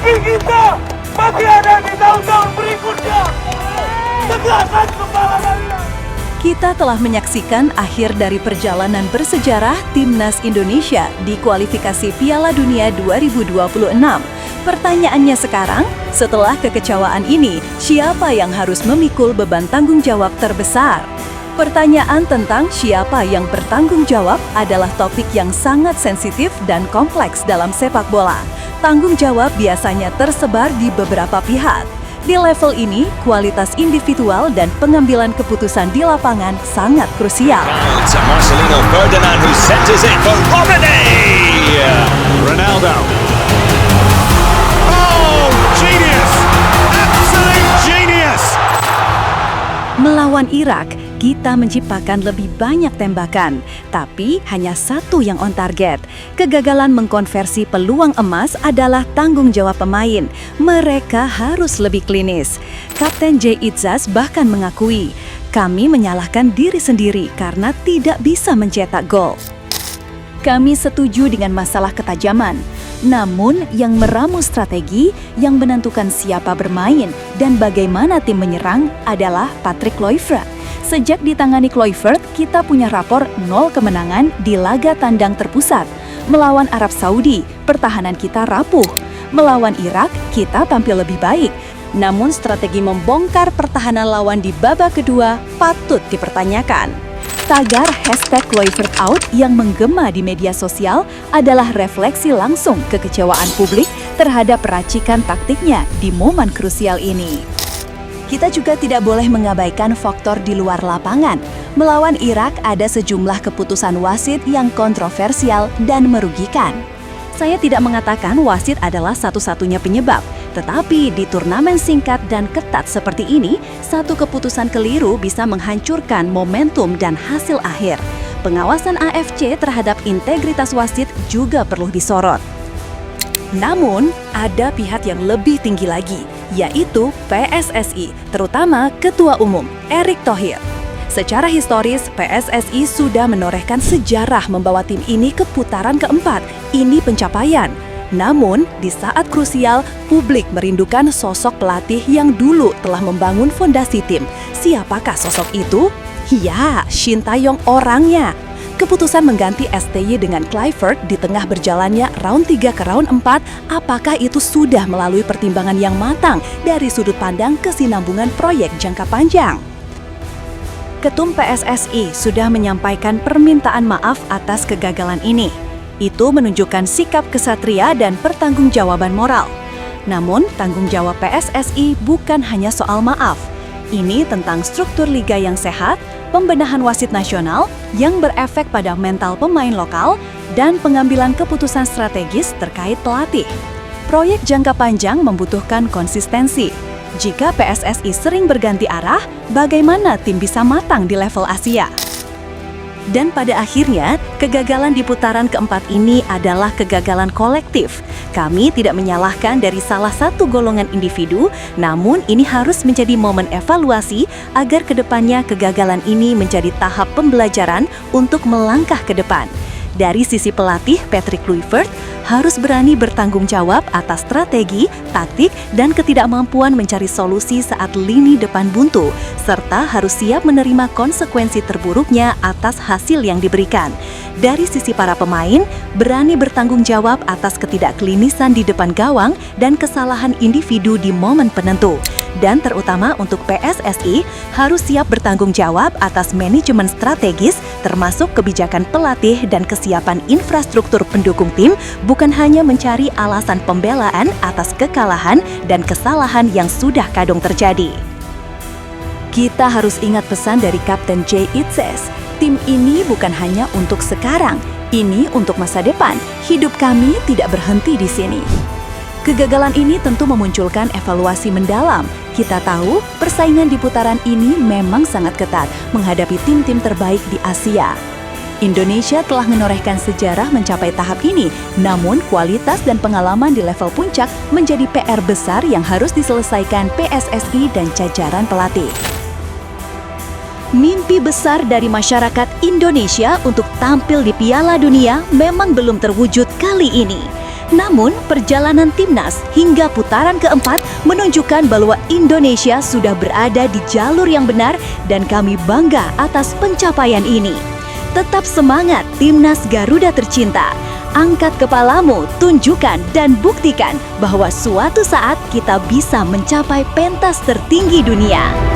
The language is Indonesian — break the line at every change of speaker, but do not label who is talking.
Mimpi kita masih ada di tahun-tahun berikutnya. Tegakkan kepala kalian.
Kita telah menyaksikan akhir dari perjalanan bersejarah Timnas Indonesia di kualifikasi Piala Dunia 2026. Pertanyaannya sekarang, setelah kekecewaan ini, siapa yang harus memikul beban tanggung jawab terbesar? Pertanyaan tentang siapa yang bertanggung jawab adalah topik yang sangat sensitif dan kompleks dalam sepak bola. Tanggung jawab biasanya tersebar di beberapa pihak. Di level ini, kualitas individual dan pengambilan keputusan di lapangan sangat krusial.
To Marcelino Ferdinand, who centers it for Robiney! Ronaldo. Oh, genius! Absolute genius!
Melawan Irak, kita menciptakan lebih banyak tembakan, tapi hanya satu yang on target. Kegagalan mengkonversi peluang emas adalah tanggung jawab pemain. Mereka harus lebih klinis. Kapten Jay Itzas bahkan mengakui, kami menyalahkan diri sendiri karena tidak bisa mencetak gol. Kami setuju dengan masalah ketajaman. Namun, yang meramu strategi, yang menentukan siapa bermain dan bagaimana tim menyerang adalah Patrick Kluivert. Sejak ditangani Kluivert, kita punya rapor 0 kemenangan di laga tandang terpusat. Melawan Arab Saudi, pertahanan kita rapuh. Melawan Irak, kita tampil lebih baik. Namun strategi membongkar pertahanan lawan di babak kedua patut dipertanyakan. Tagar #KluivertOut yang menggema di media sosial adalah refleksi langsung kekecewaan publik terhadap racikan taktiknya di momen krusial ini. Kita juga tidak boleh mengabaikan faktor di luar lapangan. Melawan Irak ada sejumlah keputusan wasit yang kontroversial dan merugikan. Saya tidak mengatakan wasit adalah satu-satunya penyebab, tetapi di turnamen singkat dan ketat seperti ini, satu keputusan keliru bisa menghancurkan momentum dan hasil akhir. Pengawasan AFC terhadap integritas wasit juga perlu disorot. Namun, ada pihak yang lebih tinggi lagi, yaitu PSSI, terutama Ketua Umum Erick Thohir. Secara historis, PSSI sudah menorehkan sejarah membawa tim ini ke putaran keempat. Ini pencapaian. Namun, di saat krusial, publik merindukan sosok pelatih yang dulu telah membangun fondasi tim. Siapakah sosok itu? Ya, Shin Tae-yong orangnya. Keputusan mengganti STY dengan Kluivert di tengah berjalannya round 3 ke round 4, apakah itu sudah melalui pertimbangan yang matang dari sudut pandang kesinambungan proyek jangka panjang? Ketum PSSI sudah menyampaikan permintaan maaf atas kegagalan ini. Itu menunjukkan sikap kesatria dan pertanggungjawaban moral. Namun, tanggung jawab PSSI bukan hanya soal maaf. Ini tentang struktur liga yang sehat, pembenahan wasit nasional yang berefek pada mental pemain lokal, dan pengambilan keputusan strategis terkait pelatih. Proyek jangka panjang membutuhkan konsistensi. Jika PSSI sering berganti arah, bagaimana tim bisa matang di level Asia? Dan pada akhirnya, kegagalan di putaran keempat ini adalah kegagalan kolektif. Kami tidak menyalahkan dari salah satu golongan individu, namun ini harus menjadi momen evaluasi agar kedepannya kegagalan ini menjadi tahap pembelajaran untuk melangkah ke depan. Dari sisi pelatih, Patrick Kluivert harus berani bertanggung jawab atas strategi, taktik, dan ketidakmampuan mencari solusi saat lini depan buntu, serta harus siap menerima konsekuensi terburuknya atas hasil yang diberikan. Dari sisi para pemain, berani bertanggung jawab atas ketidakklinisan di depan gawang dan kesalahan individu di momen penentu. Dan terutama untuk PSSI, harus siap bertanggung jawab atas manajemen strategis, termasuk kebijakan pelatih dan kesiapan infrastruktur pendukung tim, bukan hanya mencari alasan pembelaan atas kekalahan dan kesalahan yang sudah kadung terjadi. Kita harus ingat pesan dari Kapten Jay Itzas. Tim ini bukan hanya untuk sekarang, ini untuk masa depan. Hidup kami tidak berhenti di sini. Kegagalan ini tentu memunculkan evaluasi mendalam. Kita tahu persaingan di putaran ini memang sangat ketat menghadapi tim-tim terbaik di Asia. Indonesia telah menorehkan sejarah mencapai tahap ini, namun kualitas dan pengalaman di level puncak menjadi PR besar yang harus diselesaikan PSSI dan jajaran pelatih. Mimpi besar dari masyarakat Indonesia untuk tampil di Piala Dunia memang belum terwujud kali ini. Namun, perjalanan timnas hingga putaran keempat menunjukkan bahwa Indonesia sudah berada di jalur yang benar dan kami bangga atas pencapaian ini. Tetap semangat timnas Garuda tercinta. Angkat kepalamu, tunjukkan dan buktikan bahwa suatu saat kita bisa mencapai pentas tertinggi dunia.